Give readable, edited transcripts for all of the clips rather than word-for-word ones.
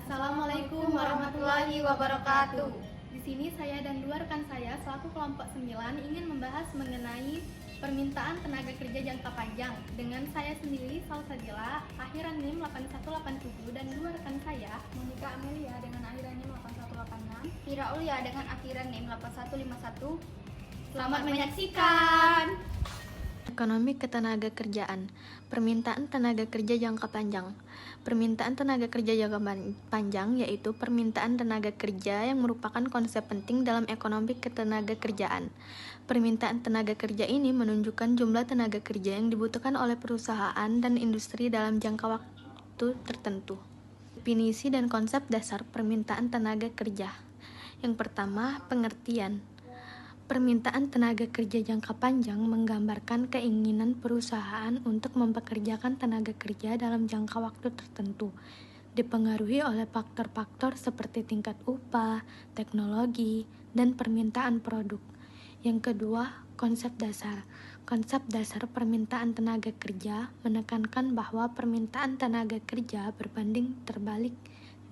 Assalamualaikum warahmatullahi wabarakatuh. Di sini saya dan dua rekan saya selaku kelompok 9 ingin membahas mengenai permintaan tenaga kerja jangka panjang dengan saya sendiri Salsabila akhiran NIM 8187 dan dua rekan saya Monika Amelia dengan akhiran NIM 8186, Fira Ulia dengan akhiran NIM 8151. Selamat menyaksikan. Ekonomi ketenaga kerjaan. Permintaan tenaga kerja jangka panjang. Permintaan tenaga kerja jangka panjang yaitu permintaan tenaga kerja yang merupakan konsep penting dalam ekonomi ketenaga kerjaan. Permintaan tenaga kerja ini menunjukkan jumlah tenaga kerja yang dibutuhkan oleh perusahaan dan industri dalam jangka waktu tertentu. Definisi dan konsep dasar permintaan tenaga kerja. Yang pertama, pengertian. Permintaan tenaga kerja jangka panjang menggambarkan keinginan perusahaan untuk mempekerjakan tenaga kerja dalam jangka waktu tertentu, dipengaruhi oleh faktor-faktor seperti tingkat upah, teknologi, dan permintaan produk. Yang kedua, konsep dasar. Konsep dasar permintaan tenaga kerja menekankan bahwa permintaan tenaga kerja berbanding terbalik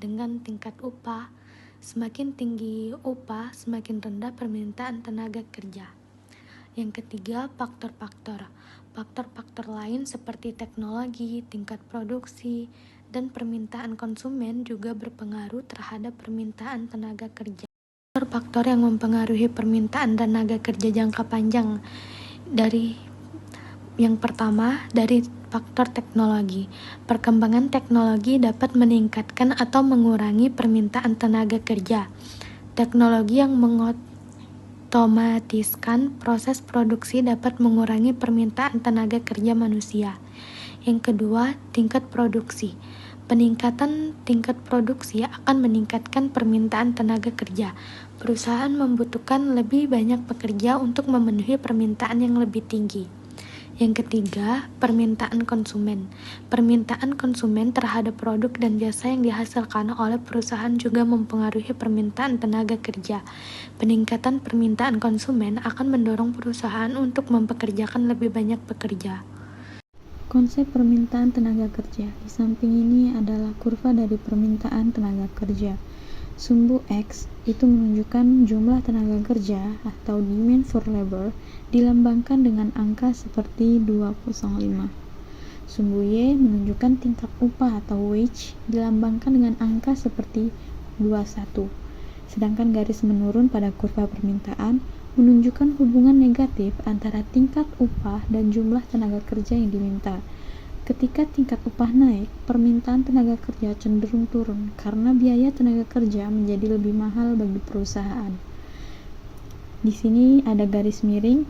dengan tingkat upah. Semakin tinggi upah, semakin rendah permintaan tenaga kerja. Yang ketiga, faktor-faktor. Faktor-faktor lain seperti teknologi, tingkat produksi, dan permintaan konsumen juga berpengaruh terhadap permintaan tenaga kerja. Faktor-faktor yang mempengaruhi permintaan tenaga kerja jangka panjang yang pertama, dari faktor teknologi. Perkembangan teknologi dapat meningkatkan atau mengurangi permintaan tenaga kerja. Teknologi yang mengotomatiskan proses produksi dapat mengurangi permintaan tenaga kerja manusia. Yang kedua, tingkat produksi. Peningkatan tingkat produksi akan meningkatkan permintaan tenaga kerja. Perusahaan membutuhkan lebih banyak pekerja untuk memenuhi permintaan yang lebih tinggi. Yang ketiga, permintaan konsumen. Permintaan konsumen terhadap produk dan jasa yang dihasilkan oleh perusahaan juga mempengaruhi permintaan tenaga kerja. Peningkatan permintaan konsumen akan mendorong perusahaan untuk mempekerjakan lebih banyak pekerja. konsep permintaan tenaga kerja. Di samping ini adalah kurva dari permintaan tenaga kerja. Sumbu X itu menunjukkan jumlah tenaga kerja atau demand for labor dilambangkan dengan angka seperti 205. Sumbu Y menunjukkan tingkat upah atau wage dilambangkan dengan angka seperti 21. Sedangkan garis menurun pada kurva permintaan menunjukkan hubungan negatif antara tingkat upah dan jumlah tenaga kerja yang diminta. Ketika tingkat upah naik, permintaan tenaga kerja cenderung turun karena biaya tenaga kerja menjadi lebih mahal bagi perusahaan. Di sini ada garis miring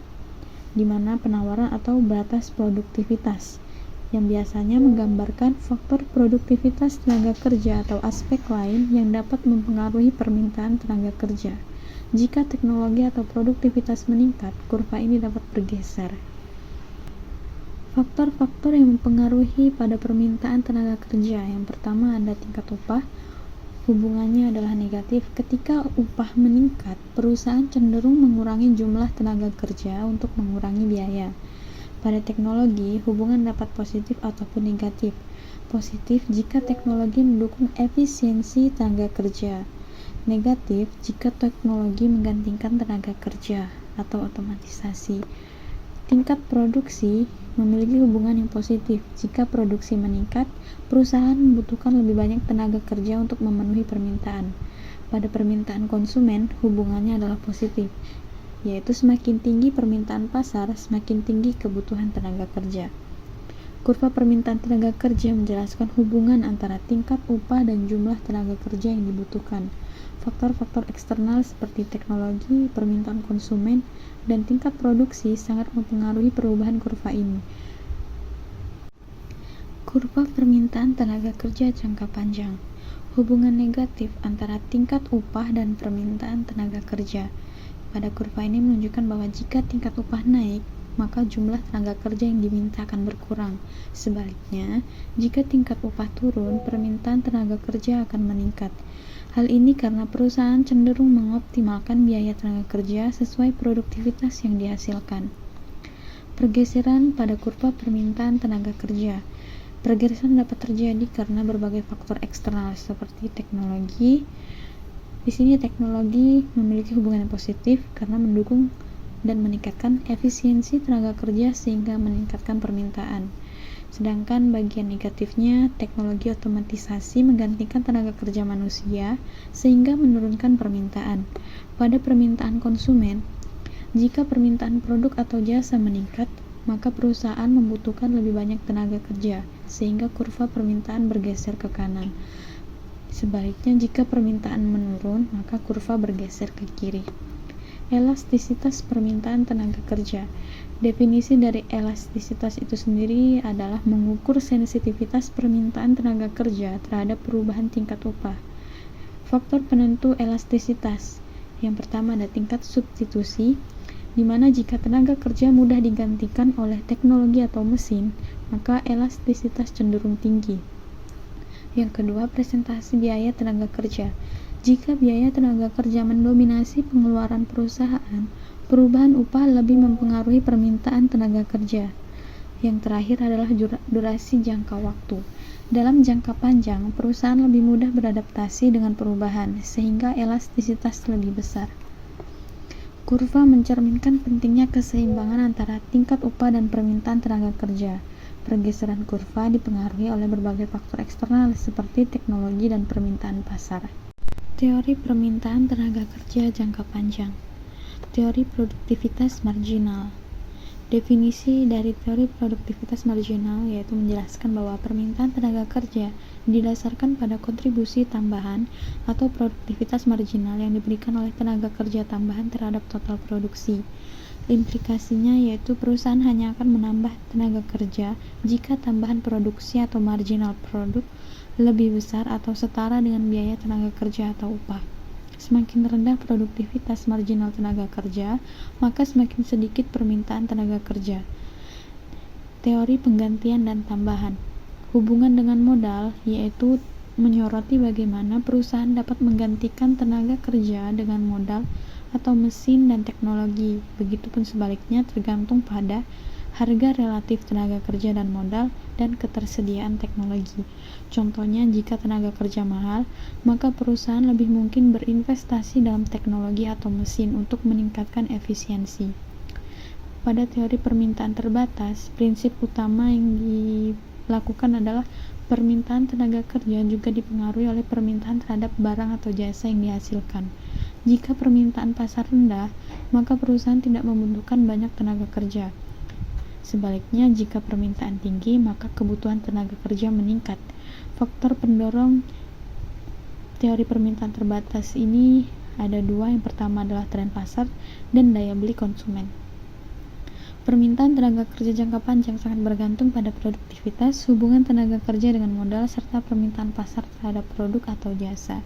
di mana penawaran atau batas produktivitas yang biasanya menggambarkan faktor produktivitas tenaga kerja atau aspek lain yang dapat mempengaruhi permintaan tenaga kerja. Jika teknologi atau produktivitas meningkat, kurva ini dapat bergeser. Faktor-faktor yang mempengaruhi pada permintaan tenaga kerja. Yang pertama ada tingkat upah. Hubungannya adalah negatif. Ketika upah meningkat, perusahaan cenderung mengurangi jumlah tenaga kerja untuk mengurangi biaya. Pada teknologi, hubungan dapat positif ataupun negatif. Positif jika teknologi mendukung efisiensi tenaga kerja. Negatif jika teknologi menggantikan tenaga kerja atau otomatisasi. Tingkat produksi memiliki hubungan yang positif. Jika produksi meningkat, perusahaan membutuhkan lebih banyak tenaga kerja untuk memenuhi permintaan. Pada permintaan konsumen, hubungannya adalah positif, yaitu semakin tinggi permintaan pasar, semakin tinggi kebutuhan tenaga kerja. Kurva permintaan tenaga kerja menjelaskan hubungan antara tingkat upah dan jumlah tenaga kerja yang dibutuhkan. Faktor-faktor eksternal seperti teknologi, permintaan konsumen, dan tingkat produksi sangat mempengaruhi perubahan kurva ini. Kurva permintaan tenaga kerja jangka panjang. Hubungan negatif antara tingkat upah dan permintaan tenaga kerja. Pada kurva ini menunjukkan bahwa jika tingkat upah naik, maka jumlah tenaga kerja yang diminta akan berkurang. Sebaliknya, jika tingkat upah turun, permintaan tenaga kerja akan meningkat. Hal ini karena perusahaan cenderung mengoptimalkan biaya tenaga kerja sesuai produktivitas yang dihasilkan. Pergeseran pada kurva permintaan tenaga kerja. Pergeseran dapat terjadi karena berbagai faktor eksternal seperti teknologi. Di sini teknologi memiliki hubungan yang positif karena mendukung dan meningkatkan efisiensi tenaga kerja sehingga meningkatkan permintaan. Sedangkan bagian negatifnya, teknologi otomatisasi menggantikan tenaga kerja manusia sehingga menurunkan permintaan. Pada permintaan konsumen, jika permintaan produk atau jasa meningkat, maka perusahaan membutuhkan lebih banyak tenaga kerja sehingga kurva permintaan bergeser ke kanan. Sebaliknya, jika permintaan menurun, maka kurva bergeser ke kiri. Elastisitas permintaan tenaga kerja. Definisi dari elastisitas itu sendiri adalah mengukur sensitivitas permintaan tenaga kerja terhadap perubahan tingkat upah. Faktor penentu elastisitas. Yang pertama ada tingkat substitusi, di mana jika tenaga kerja mudah digantikan oleh teknologi atau mesin, maka elastisitas cenderung tinggi. Yang kedua, presentasi biaya tenaga kerja. Jika biaya tenaga kerja mendominasi pengeluaran perusahaan, perubahan upah lebih mempengaruhi permintaan tenaga kerja. Yang terakhir adalah durasi jangka waktu. Dalam jangka panjang, perusahaan lebih mudah beradaptasi dengan perubahan, sehingga elastisitas lebih besar. Kurva mencerminkan pentingnya keseimbangan antara tingkat upah dan permintaan tenaga kerja. Pergeseran kurva dipengaruhi oleh berbagai faktor eksternal seperti teknologi dan permintaan pasar. Teori permintaan tenaga kerja jangka panjang. Teori produktivitas marginal. Definisi dari teori produktivitas marginal yaitu menjelaskan bahwa permintaan tenaga kerja didasarkan pada kontribusi tambahan atau produktivitas marginal yang diberikan oleh tenaga kerja tambahan terhadap total produksi. Implikasinya yaitu perusahaan hanya akan menambah tenaga kerja jika tambahan produksi atau marginal produk lebih besar atau setara dengan biaya tenaga kerja atau upah. Semakin rendah produktivitas marginal tenaga kerja, maka semakin sedikit permintaan tenaga kerja. Teori penggantian dan tambahan. Hubungan dengan modal yaitu menyoroti bagaimana perusahaan dapat menggantikan tenaga kerja dengan modal atau mesin dan teknologi. Begitupun sebaliknya tergantung pada harga relatif tenaga kerja dan modal dan ketersediaan teknologi. Contohnya, jika tenaga kerja mahal, maka perusahaan lebih mungkin berinvestasi dalam teknologi atau mesin untuk meningkatkan efisiensi. Pada teori permintaan terbatas, prinsip utama yang dilakukan adalah permintaan tenaga kerja juga dipengaruhi oleh permintaan terhadap barang atau jasa yang dihasilkan. Jika permintaan pasar rendah, maka perusahaan tidak membutuhkan banyak tenaga kerja. Sebaliknya, jika permintaan tinggi, maka kebutuhan tenaga kerja meningkat. Faktor pendorong teori permintaan terbatas ini ada dua. Yang pertama adalah tren pasar dan daya beli konsumen. Permintaan tenaga kerja jangka panjang sangat bergantung pada produktivitas, hubungan tenaga kerja dengan modal, serta permintaan pasar terhadap produk atau jasa.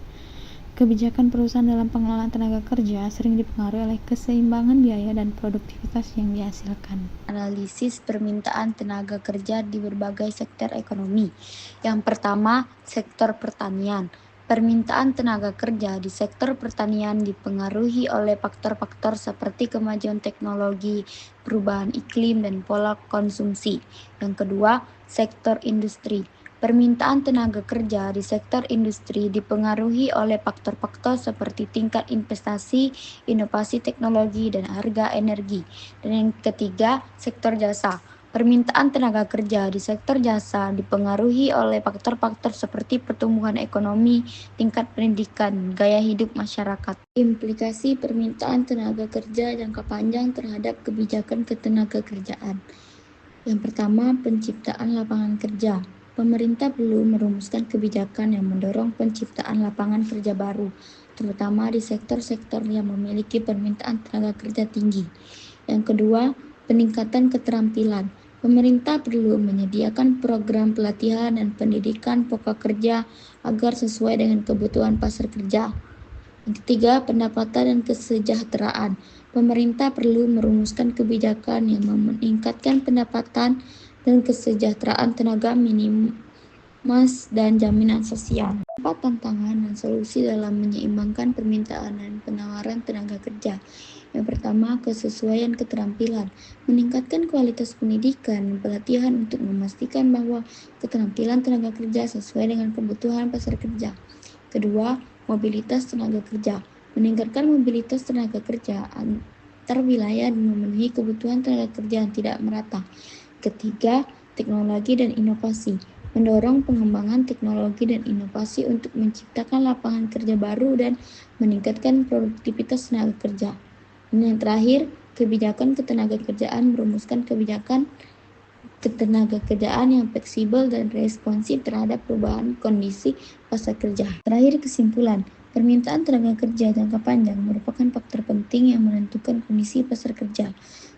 Kebijakan perusahaan dalam pengelolaan tenaga kerja sering dipengaruhi oleh keseimbangan biaya dan produktivitas yang dihasilkan. Analisis permintaan tenaga kerja di berbagai sektor ekonomi. Yang pertama, sektor pertanian. Permintaan tenaga kerja di sektor pertanian dipengaruhi oleh faktor-faktor seperti kemajuan teknologi, perubahan iklim, dan pola konsumsi. Yang kedua, sektor industri. Permintaan tenaga kerja di sektor industri dipengaruhi oleh faktor-faktor seperti tingkat investasi, inovasi teknologi, dan harga energi. Dan yang ketiga, sektor jasa. Permintaan tenaga kerja di sektor jasa dipengaruhi oleh faktor-faktor seperti pertumbuhan ekonomi, tingkat pendidikan, gaya hidup masyarakat. Implikasi permintaan tenaga kerja jangka panjang terhadap kebijakan ketenagakerjaan. Yang pertama, penciptaan lapangan kerja. Pemerintah perlu merumuskan kebijakan yang mendorong penciptaan lapangan kerja baru, terutama di sektor-sektor yang memiliki permintaan tenaga kerja tinggi. Yang kedua, peningkatan keterampilan. Pemerintah perlu menyediakan program pelatihan dan pendidikan pokok kerja agar sesuai dengan kebutuhan pasar kerja. Yang ketiga, pendapatan dan kesejahteraan. Pemerintah perlu merumuskan kebijakan yang meningkatkan pendapatan dan kesejahteraan tenaga minimas dan jaminan sosial. 4 tantangan dan solusi dalam menyeimbangkan permintaan dan penawaran tenaga kerja. Yang pertama, kesesuaian keterampilan. Meningkatkan kualitas pendidikan dan pelatihan untuk memastikan bahwa keterampilan tenaga kerja sesuai dengan kebutuhan pasar kerja. Kedua, mobilitas tenaga kerja. Meningkatkan mobilitas tenaga kerja antar wilayah dan memenuhi kebutuhan tenaga kerja yang tidak merata. Ketiga, teknologi dan inovasi. Mendorong pengembangan teknologi dan inovasi untuk menciptakan lapangan kerja baru dan meningkatkan produktivitas tenaga kerja. Dan yang terakhir, kebijakan ketenagakerjaan. Merumuskan kebijakan ketenagakerjaan yang fleksibel dan responsif terhadap perubahan kondisi pasar kerja. Terakhir, kesimpulan. Permintaan tenaga kerja jangka panjang merupakan faktor penting yang menentukan kondisi pasar kerja.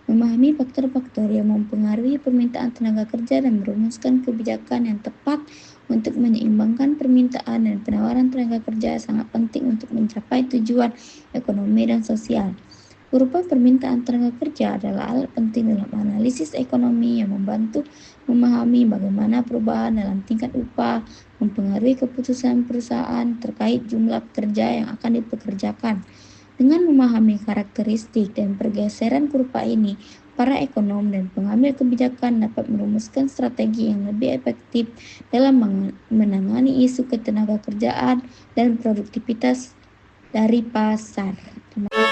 Memahami faktor-faktor yang mempengaruhi permintaan tenaga kerja dan merumuskan kebijakan yang tepat untuk menyeimbangkan permintaan dan penawaran tenaga kerja sangat penting untuk mencapai tujuan ekonomi dan sosial. Berupa permintaan tenaga kerja adalah alat penting dalam analisis ekonomi yang membantu memahami bagaimana perubahan dalam tingkat upah mempengaruhi keputusan perusahaan terkait jumlah pekerja yang akan dipekerjakan. Dengan memahami karakteristik dan pergeseran kurva ini, para ekonom dan pengambil kebijakan dapat merumuskan strategi yang lebih efektif dalam menangani isu ketenagakerjaan dan produktivitas dari pasar. Terima kasih.